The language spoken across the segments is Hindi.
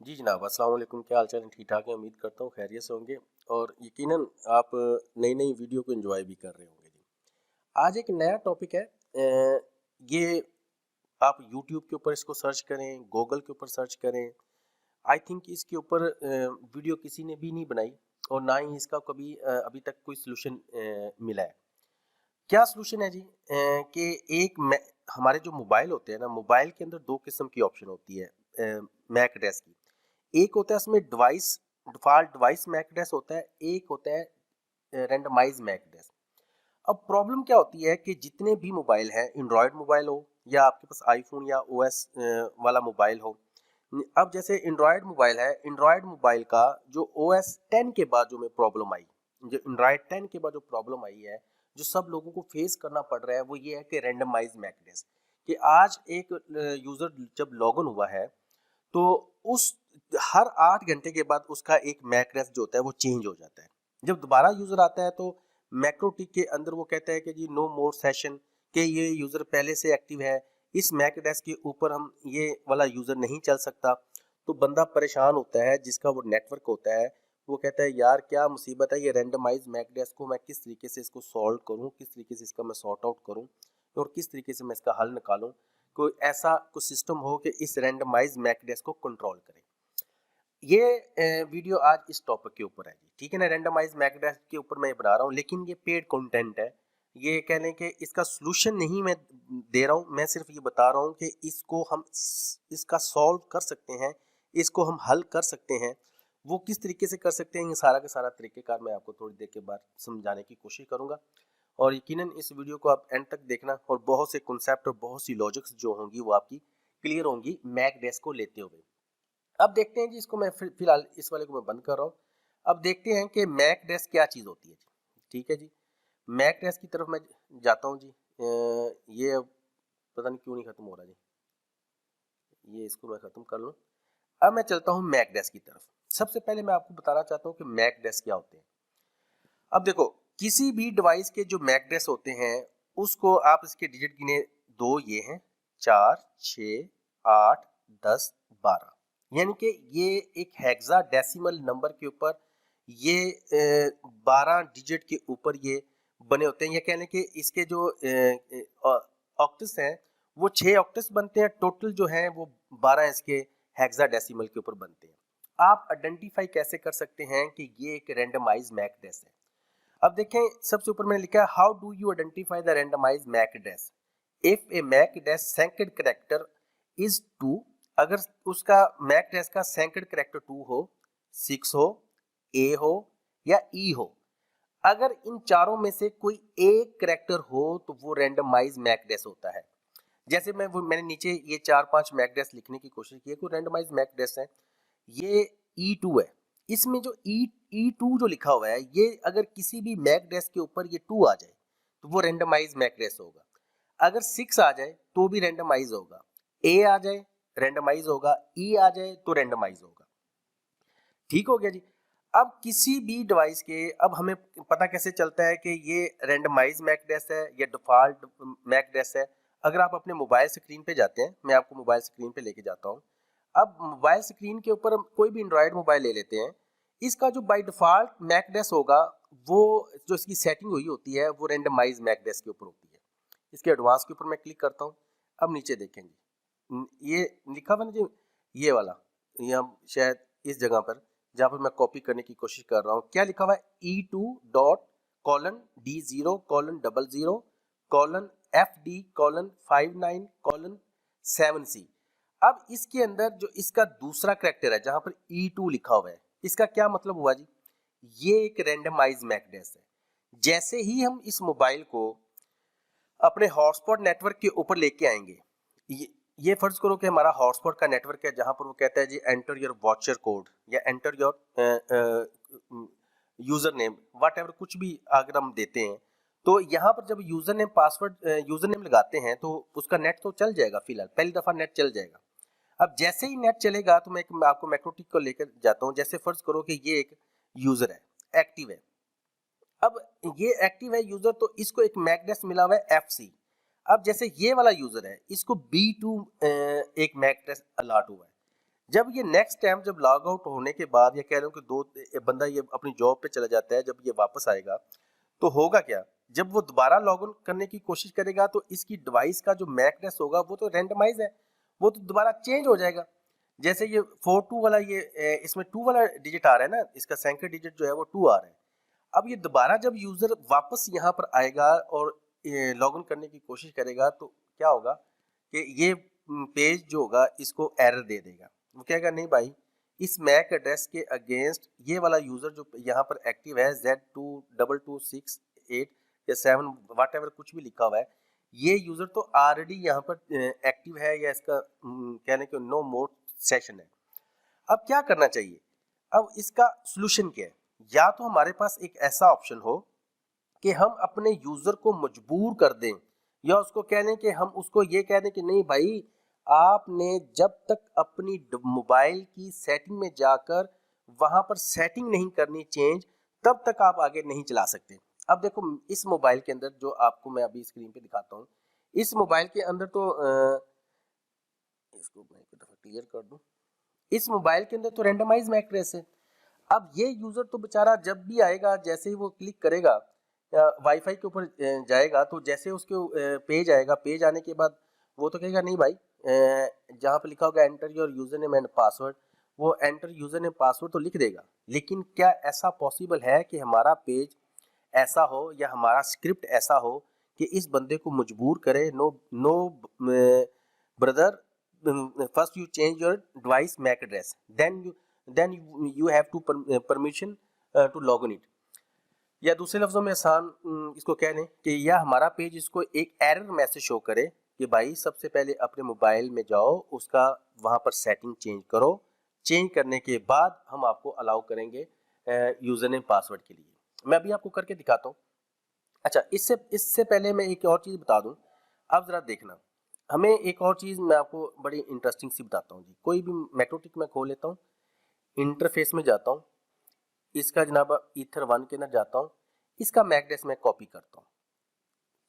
जी जनाब, अस्सलाम वालेकुम। क्या हाल चाल है? ठीक ठाक है, उम्मीद करता हूँ खैरियत से होंगे और यकीनन आप नई नई वीडियो को एंजॉय भी कर रहे होंगे। जी, आज एक नया टॉपिक है। ये आप यूट्यूब के ऊपर इसको सर्च करें, गूगल के ऊपर सर्च करें। आई थिंक इसके ऊपर वीडियो किसी ने भी नहीं बनाई और ना ही इसका कभी अभी तक कोई सोल्यूशन मिला है। क्या सोल्यूशन है जी? कि हमारे जो मोबाइल होते हैं ना, मोबाइल के अंदर दो किस्म की ऑप्शन होती है मैक एड्रेस की। एक होता है उसमें डिफॉल्ट डिवाइस मैक एड्रेस होता है, एक होता है रैंडमाइज मैक एड्रेस। अब प्रॉब्लम क्या होती है कि जितने भी मोबाइल हैं, एंड्रॉयड मोबाइल हो या आपके पास आईफोन या ओएस वाला मोबाइल हो। अब जैसे एंड्रॉयड मोबाइल है, एंड्रॉयड मोबाइल का जो ओएस 10 के बाद जो में प्रॉब्लम आई, जो एंड्रॉयड 10 के बाद जो प्रॉब्लम आई है, जो सब लोगों को फेस करना पड़ रहा है, वो ये है कि रैंडमाइज मैक एड्रेस। कि आज एक यूजर जब लॉग इन हुआ है तो उस हर 8 घंटे के बाद उसका एक मैक एड्रेस जो होता है वो चेंज हो जाता है। जब दोबारा यूजर आता है तो मैक्रोटिक के अंदर वो कहता है कि जी नो मोर सेशन, कि ये यूजर पहले से एक्टिव है, इस मैक एड्रेस के ऊपर हम ये वाला यूजर नहीं चल सकता। तो बंदा परेशान होता है, जिसका वो नेटवर्क होता है, वो कहता है यार क्या मुसीबत है, ये रैंडमाइज मैक एड्रेस को मैं किस तरीके से इसको सॉल्व करूं, किस तरीके से इसका मैं सॉर्ट आउट करूं और किस तरीके से मैं इसका हल निकालूं। कोई ऐसा कुछ सिस्टम हो कि इस रैंडमाइज मैक एड्रेस को कंट्रोल करे। ये वीडियो आज इस टॉपिक के ऊपर है जी, ठीक है ना। रैंडमाइज मैक एड्रेस के ऊपर मैं बना रहा हूँ, लेकिन ये पेड कंटेंट है। ये कह लें कि इसका सॉल्यूशन नहीं मैं दे रहा हूँ, मैं सिर्फ ये बता रहा हूँ कि इसको हम इसका सॉल्व कर सकते हैं, इसको हम हल कर सकते हैं। वो किस तरीके से कर सकते हैं, ये सारा का सारा तरीकेकार मैं आपको थोड़ी देर के बाद समझाने की कोशिश करूंगा। और यकीनन इस वीडियो को आप एंड तक देखना और बहुत से कॉन्सेप्ट और बहुत सी लॉजिक्स जो होंगी वो आपकी क्लियर होंगी मैक एड्रेस को लेते हुए। अब देखते हैं जी, इसको मैं फिलहाल इस वाले को मैं बंद कर रहा हूँ। अब देखते हैं कि मैक एड्रेस क्या चीज़ होती है जी। ठीक है जी, मैक एड्रेस की तरफ मैं जाता हूँ जी। ये अब पता नहीं क्यों नहीं खत्म हो रहा जी, ये इसको मैं खत्म कर लूँ। अब मैं चलता हूँ मैक एड्रेस की तरफ। सबसे पहले मैं आपको बताना चाहता हूँ कि मैक एड्रेस क्या होते हैं। अब देखो, किसी भी डिवाइस के जो मैक एड्रेस होते हैं उसको आप इसके डिजिट गिने, दो ये हैं, 4, 6, 8, 10, 12। यानी कि ये एक हेक्सा डेसिमल नंबर के ऊपर ये 12 डिजिट के ऊपर ये बने होते हैं। ये कह लें कि इसके जो ऑक्टस हैं वो 6 ऑक्टस बनते हैं, टोटल जो है वो 12 इसके हेक्सा डेसिमल के ऊपर बनते हैं। आप आइडेंटिफाई कैसे कर सकते हैं कि ये एक रैंडमाइज मैक एड्रेस है। अब देखें, सबसे ऊपर मैंने लिखा है how do you identify the randomise MAC address if a MAC address second character is 2। अगर उसका मैक एड्रेस का सेकेंड कैरेक्टर 2 हो, 6 हो, ए हो या ई हो, अगर इन चारों में से कोई एक कैरेक्टर हो तो वो रैंडमाइज मैक एड्रेस होता है। जैसे मैंने नीचे ये 4-5 मैक एड्रेस लिखने की कोशिश की है, कोई रैंडमाइज मैक एड्रेस है। ये E2 है, इसमें जो E2 जो लिखा हुआ है, ये अगर किसी भी मैक एड्रेस के ऊपर ये 2 आ जाए तो वो रैंडमाइज मैक एड्रेस होगा। अगर 6 आ जाए तो भी रैंडमाइज होगा, ए आ जाए रैंडमाइज होगा, ई आ जाए तो रैंडमाइज होगा। ठीक हो गया जी। अब किसी भी डिवाइस के, अब हमें पता कैसे चलता है कि ये रैंडमाइज मैक एड्रेस है या डिफॉल्ट मैक एड्रेस है। अगर आप अपने मोबाइल स्क्रीन पे जाते हैं, मैं आपको मोबाइल स्क्रीन पे लेके जाता हूँ। अब मोबाइल स्क्रीन के ऊपर हम कोई भी एंड्रॉयड मोबाइल ले लेते हैं, इसका जो बाय डिफॉल्ट मैक एड्रेस होगा, वो जो इसकी सेटिंग हुई होती है वो रैंडमाइज मैक एड्रेस के ऊपर होती है। इसके एडवांस के ऊपर मैं क्लिक करता हूँ। अब नीचे देखेंगे, ये लिखा हुआ ना जी, ये वाला, ये हम शायद इस जगह पर जहाँ पर मैं कॉपी करने की कोशिश कर रहा हूँ, क्या लिखा हुआ है, E2.D0:00:D0:FD:59:7C। अब इसके अंदर जो इसका दूसरा करेक्टर है जहां पर E2 लिखा हुआ है, इसका क्या मतलब हुआ जी? ये एक रैंडमाइज मैक एड्रेस है। जैसे ही हम इस मोबाइल को अपने हॉटस्पॉट नेटवर्क के ऊपर लेके आएंगे, ये ये फर्ज करो कि हमारा हॉटस्पॉट का नेटवर्क है जहां पर वो कहता है जी एंटर योर वाचर कोड या enter your user name, what ever, कुछ भी अगर हम देते हैं तो यहाँ पर जब user name password user name लगाते हैं तो उसका नेट तो चल जाएगा, फिलहाल पहली दफा नेट चल जाएगा। अब जैसे ही नेट चलेगा तो मैं आपको मैक्रोटिक को लेकर जाता हूँ। जैसे फर्ज करो कि ये एक यूजर है, एक्टिव है। अब ये एक्टिव है यूजर, तो इसको एक मैक एड्रेस मिला हुआ है FC। अब जैसे ये वाला यूजर है, इसको B2 एक मैक एड्रेस अलॉट हुआ है। जब ये नेक्स्ट टाइम जब लॉग आउट होने के बाद, या कह लो कि बंदा ये अपनी जॉब पे चला जाता है, जब ये वापस आएगा तो होगा क्या, जब वो दोबारा लॉग इन करने की कोशिश करेगा तो इसकी डिवाइस का जो मैक एड्रेस होगा वो तो रैंडमाइज है, वो तो दोबारा चेंज हो जाएगा। जैसे ये 42 वाला, ये इसमें 2 वाला डिजिट आ रहा है ना, इसका सेकंड डिजिट जो है वो 2 आ रहा है। अब ये दोबारा जब यूजर वापस यहाँ पर आएगा और लॉग इन करने की कोशिश करेगा तो क्या होगा कि ये पेज जो होगा इसको एरर दे देगा। वो कहेगा नहीं भाई, इस मैक एड्रेस के अगेंस्ट ये वाला यूजर जो यहाँ पर एक्टिव है Z2268 या 7 वाट एवर कुछ भी लिखा हुआ है, ये यूजर तो ऑलरेडी यहाँ पर एक्टिव है, या इसका कहने के नो मोर सेशन है। अब क्या करना चाहिए, अब इसका सोल्यूशन क्या है, या तो हमारे पास एक ऐसा ऑप्शन हो कि हम अपने यूजर को मजबूर कर दें, या उसको कह दें कि हम उसको ये कह दें कि नहीं भाई, आपने जब तक अपनी मोबाइल की सेटिंग में जाकर वहां पर सेटिंग नहीं करनी चेंज, तब तक आप आगे नहीं चला सकते। अब देखो इस मोबाइल के अंदर जो आपको मैं अभी स्क्रीन पे दिखाता हूँ, इस मोबाइल के अंदर तो इसको मैं एक दफा क्लियर कर दूं, इस मोबाइल के अंदर तो रैंडमाइज मैक एड्रेस है। अब ये यूजर तो बेचारा जब भी आएगा, जैसे ही वो क्लिक करेगा वाईफाई के ऊपर जाएगा, तो जैसे उसके पेज आएगा, पेज आने के बाद वो तो कहेगा नहीं भाई, जहाँ पे लिखा होगा enter your user name and password, वो एंटर यूजर नेम पासवर्ड तो लिख देगा। लेकिन क्या ऐसा पॉसिबल है कि हमारा पेज ऐसा हो या हमारा स्क्रिप्ट ऐसा हो कि इस बंदे को मजबूर करे, no no brother, first you change your device MAC address, then you have to permission to log in it। या दूसरे लफ्जों में आसान इसको कह लें कि या हमारा पेज इसको एक एरर मैसेज शो करे कि भाई सबसे पहले अपने मोबाइल में जाओ, उसका वहां पर सेटिंग चेंज करो, चेंज करने के बाद हम आपको अलाउ करेंगे यूजर नेम पासवर्ड के लिए। मैं अभी आपको करके दिखाता हूँ। अच्छा, इससे इससे पहले मैं एक और चीज़ बता दूँ, अब ज़रा देखना, हमें एक और चीज़ मैं आपको बड़ी इंटरेस्टिंग सी बताता हूँ जी। कोई भी मैक्रोटिक मैं खोल लेता हूँ, इंटरफेस में जाता हूँ, इसका जनाब ईथर 1 के अंदर जाता हूँ, इसका मैक एड्रेस मैं कॉपी करता हूँ,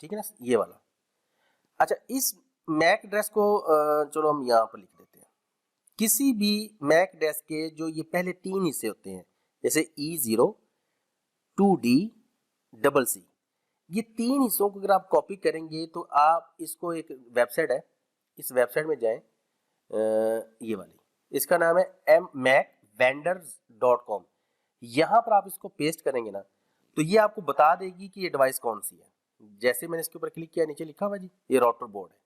ठीक है ना, ये वाला। अच्छा, इस मैक एड्रेस को चलो हम यहाँ पर लिख देते हैं। किसी भी मैक एड्रेस के जो ये पहले 3 हिस्से होते हैं, जैसे E0, 2D, CC, ये 3 हिस्सों को अगर आप कॉपी करेंगे तो आप इसको, एक वेबसाइट है, इस वेबसाइट में जाएं, ये वाली, इसका नाम है macvendors.com। यहाँ पर आप इसको पेस्ट करेंगे ना तो ये आपको बता देगी कि ये डिवाइस कौन सी है। जैसे मैंने इसके ऊपर क्लिक किया, नीचे लिखा हुआ जी ये राउटर बोर्ड है।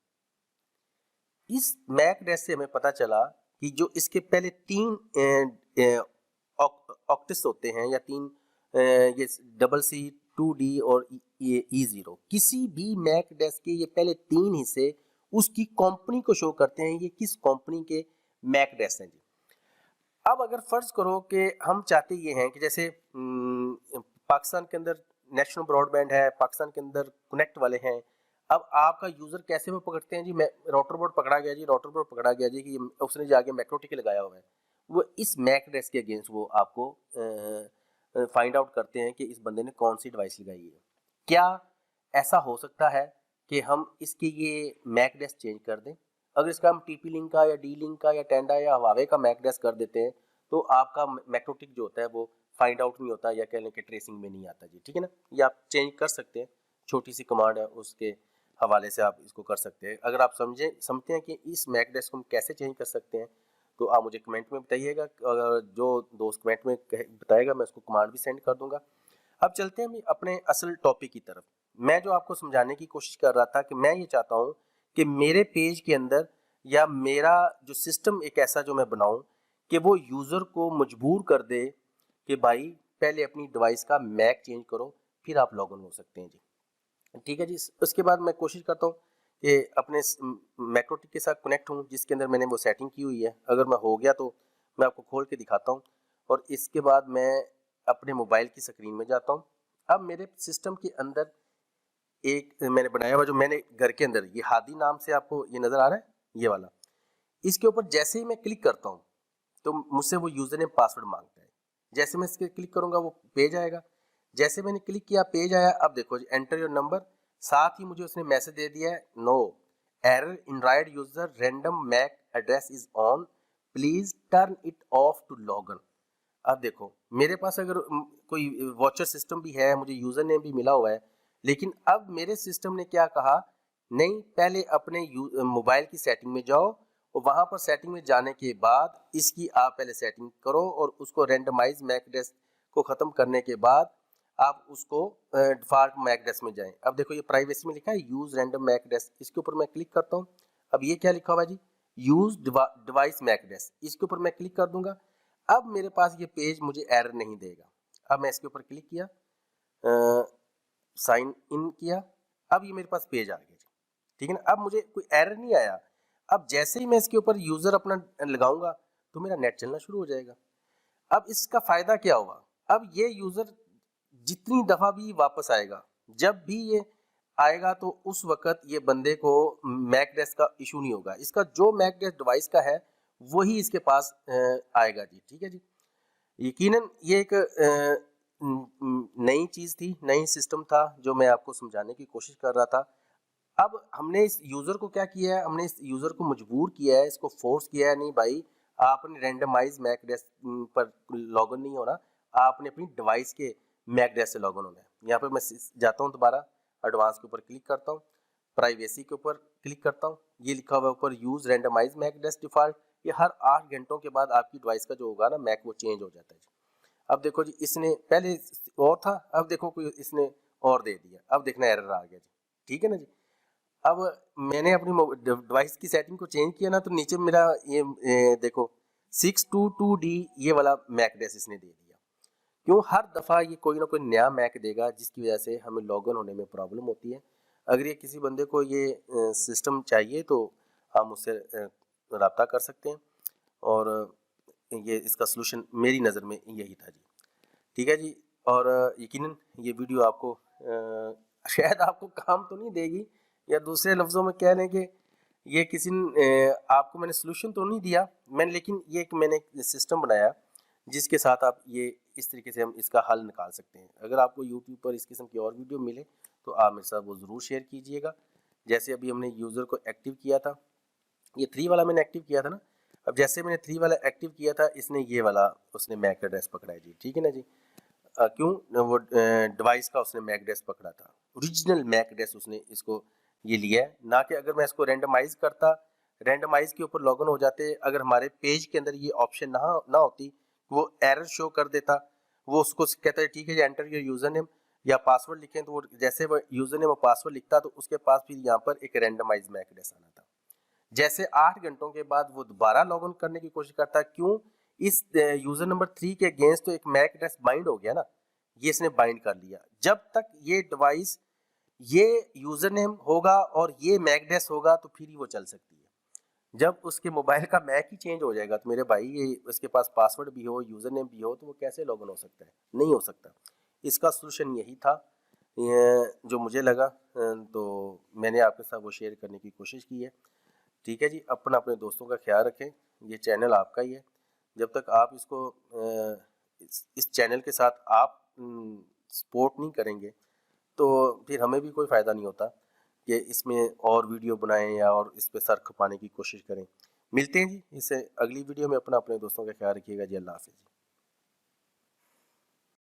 इस मैक एड्रेस से हमें पता चला कि जो इसके पहले 3 ऑक्टेस होते हैं, या 3 ये CC, 2D और ये E0, किसी भी मैक एड्रेस के ये पहले 3 हिस्से उसकी कंपनी को शो करते हैं, ये किस कंपनी के मैक एड्रेस हैं जी। अब अगर फर्ज करो कि हम चाहते ये हैं कि जैसे पाकिस्तान के अंदर नेशनल ब्रॉडबैंड है, पाकिस्तान के अंदर कनेक्ट वाले हैं, अब आपका यूजर कैसे वो पकड़ते हैं जी, मैं राउटर बोर्ड पकड़ा गया जी, राउटर बोर्ड पकड़ा गया जी कि उसने जाके मैक्रोटिक लगाया हुआ है, वो इस मैक एड्रेस के अगेंस्ट वो आपको फाइंड आउट करते हैं कि इस बंदे ने कौन सी डिवाइस लगाई है। क्या ऐसा हो सकता है कि हम इसके ये मैक एड्रेस चेंज कर दें? अगर इसका हम TP लिंक का या D लिंक का या टेंडा या हवावे का मैक एड्रेस कर देते हैं तो आपका मैक्रोटिक जो होता है वो फाइंड आउट नहीं होता, या कह लें कि ट्रेसिंग में नहीं आता जी, ठीक है ना। ये आप चेंज कर सकते हैं, छोटी सी कमांड है, उसके हवाले से आप इसको कर सकते हैं। अगर आप समझते हैं कि इस मैक एड्रेस को हम कैसे चेंज कर सकते हैं तो आप मुझे कमेंट में बताइएगा। अगर जो दोस्त कमेंट में बताएगा मैं उसको कमांड भी सेंड कर दूंगा। अब चलते हैं अपने असल टॉपिक की तरफ। मैं जो आपको समझाने की कोशिश कर रहा था कि मैं ये चाहता हूँ कि मेरे पेज के अंदर या मेरा जो सिस्टम एक ऐसा जो मैं बनाऊं कि वो यूज़र को मजबूर कर दे कि भाई पहले अपनी डिवाइस का मैक चेंज करो, फिर आप लॉग इन हो सकते हैं जी, ठीक है जी। उसके बाद मैं कोशिश करता हूँ कि अपने मैक्रोटिक के साथ कनेक्ट हूँ जिसके अंदर मैंने वो सेटिंग की हुई है। अगर मैं हो गया तो मैं आपको खोल के दिखाता हूँ, और इसके बाद मैं अपने मोबाइल की स्क्रीन में जाता हूँ। अब मेरे सिस्टम के अंदर एक मैंने बनाया हुआ, जो मैंने घर के अंदर, ये हादी नाम से आपको ये नज़र आ रहा है, ये वाला, इसके ऊपर जैसे ही मैं क्लिक करता हूँ तो मुझसे वो यूज़र नेम पासवर्ड मांगता है। जैसे मैं इसके क्लिक करूँगा वो पेज आएगा, जैसे मैंने क्लिक किया पेज आया। अब देखो जी, एंटर योर नंबर, साथ ही मुझे उसने मैसेज दे दिया है, no error Android user random MAC address is on, please turn it off to log in. अब देखो मेरे पास अगर कोई वॉचर सिस्टम भी है, मुझे यूजर नेम भी मिला हुआ है, लेकिन अब मेरे सिस्टम ने क्या कहा, नहीं पहले अपने मोबाइल की सेटिंग में जाओ और वहां पर सेटिंग में जाने के बाद इसकी आप पहले सेटिंग करो और उसको रेंडमाइज मैक एड्रेस को ख़त्म करने के बाद आप उसको डिफॉल्ट मैक एड्रेस में जाएं। अब देखो ये प्राइवेसी में लिखा है यूज रैंडम मैक एड्रेस, इसके ऊपर मैं क्लिक करता हूँ। अब ये क्या लिखा हुआ है जी, यूज डिवाइस मैक एड्रेस, इसके ऊपर मैं क्लिक कर दूंगा। अब मेरे पास ये पेज मुझे एरर नहीं देगा। अब मैं इसके ऊपर क्लिक किया, साइन इन किया, अब ये मेरे पास पेज आ गया जी, ठीक है ना। अब मुझे कोई एरर नहीं आया। अब जैसे ही मैं इसके ऊपर यूजर अपना लगाऊंगा तो मेरा नेट चलना शुरू हो जाएगा। अब इसका फायदा क्या हुआ, अब ये यूजर जितनी दफा भी वापस आएगा, जब भी ये आएगा तो उस वक्त ये बंदे को मैक एड्रेस का इशू नहीं होगा। इसका जो मैक एड्रेस डिवाइस का है वही इसके पास आएगा जी, ठीक है जी। यकीनन ये एक नई चीज़ थी, नई सिस्टम था जो मैं आपको समझाने की कोशिश कर रहा था। अब हमने इस यूज़र को क्या किया है, हमने इस यूज़र को मजबूर किया है, इसको फोर्स किया है, नहीं भाई आपने रैंडमाइज मैक एड्रेस पर लॉगिन नहीं होना, आपने अपनी डिवाइस के मैक एड्रेस से लॉगिन होना है। यहाँ पर मैं जाता हूँ, दोबारा एडवांस के ऊपर क्लिक करता हूँ, प्राइवेसी के ऊपर क्लिक करता हूँ, ये लिखा हुआ है ऊपर use randomise MAC address default. ये हर 8 घंटों के बाद आपकी डिवाइस का जो होगा ना मैक, वो चेंज हो जाता है जी। अब देखो जी, इसने पहले और था, अब देखो कोई इसने और दे दिया, अब देखना एरर आ गया जी, ठीक है ना जी। अब मैंने अपनी डिवाइस की सेटिंग को चेंज किया ना, तो नीचे मेरा ये देखो 622D ये वाला मैक एड्रेस इसने दे दिया। क्यों, हर दफ़ा ये कोई ना कोई नया मैक देगा जिसकी वजह से हमें लॉगिन होने में प्रॉब्लम होती है। अगर ये किसी बंदे को ये सिस्टम चाहिए तो हम उससे रब्ता कर सकते हैं, और ये इसका सलूशन मेरी नज़र में यही था जी, ठीक है जी। और यकीनन ये वीडियो आपको शायद आपको काम तो नहीं देगी, या दूसरे लफ्ज़ों में कह लें कि ये किसी आपको मैंने सलूशन तो नहीं दिया मैंने, लेकिन ये एक मैंने सिस्टम बनाया जिसके साथ आप ये इस तरीके से हम इसका हल निकाल सकते हैं। अगर आपको यूट्यूब पर इस किस्म की और वीडियो मिले तो आप मेरे साथ वो ज़रूर शेयर कीजिएगा। जैसे अभी हमने यूज़र को एक्टिव किया था, ये 3 वाला मैंने एक्टिव किया था ना, अब जैसे मैंने 3 वाला एक्टिव किया था, इसने ये वाला उसने मैक एड्रेस पकड़ा है जी, ठीक है ना जी। क्यों, वो डिवाइस का उसने मैक एड्रेस पकड़ा था, ओरिजिनल मैक एड्रेस उसने इसको ये लिया है, ना कि अगर मैं इसको रेंडमाइज करता, रेंडमाइज के ऊपर लॉगिन हो जाते, अगर हमारे पेज के अंदर ये ऑप्शन ना होती, वो एरर शो कर देता, वो उसको कहता है ठीक है एंटर योर यूजर नेम या पासवर्ड लिखें, तो वो जैसे वो यूजर नेम और पासवर्ड लिखता तो उसके पास फिर यहाँ पर एक रेंडमाइज मैक एड्रेस आना था। जैसे 8 घंटों के बाद वो दोबारा लॉगिन करने की कोशिश करता है, क्यों, इस यूजर नंबर 3 के अगेंस्ट तो एक मैक एड्रेस बाइंड हो गया ना, ये इसने बाइंड कर लिया। जब तक ये डिवाइस, ये यूजर नेम होगा और ये मैक एड्रेस होगा तो फिर ही वो चल सकती है। जब उसके मोबाइल का मैक ही चेंज हो जाएगा तो मेरे भाई ये उसके पास पासवर्ड भी हो, यूजर नेम भी हो, तो वो कैसे लॉगिन हो सकता है, नहीं हो सकता। इसका सोल्यूशन यही था, जो मुझे लगा, तो मैंने आपके साथ वो शेयर करने की कोशिश की है, ठीक है जी। अपने दोस्तों का ख्याल रखें, ये चैनल आपका ही है। जब तक आप इसको इस चैनल के साथ आप सपोर्ट नहीं करेंगे तो फिर हमें भी कोई फ़ायदा नहीं होता कि इसमें और वीडियो बनाएं या और इस पे सर खपाने की कोशिश करें। मिलते हैं जी इससे अगली वीडियो में। अपने दोस्तों का ख्याल रखिएगा जी। अल्लाह हाफ़िज़।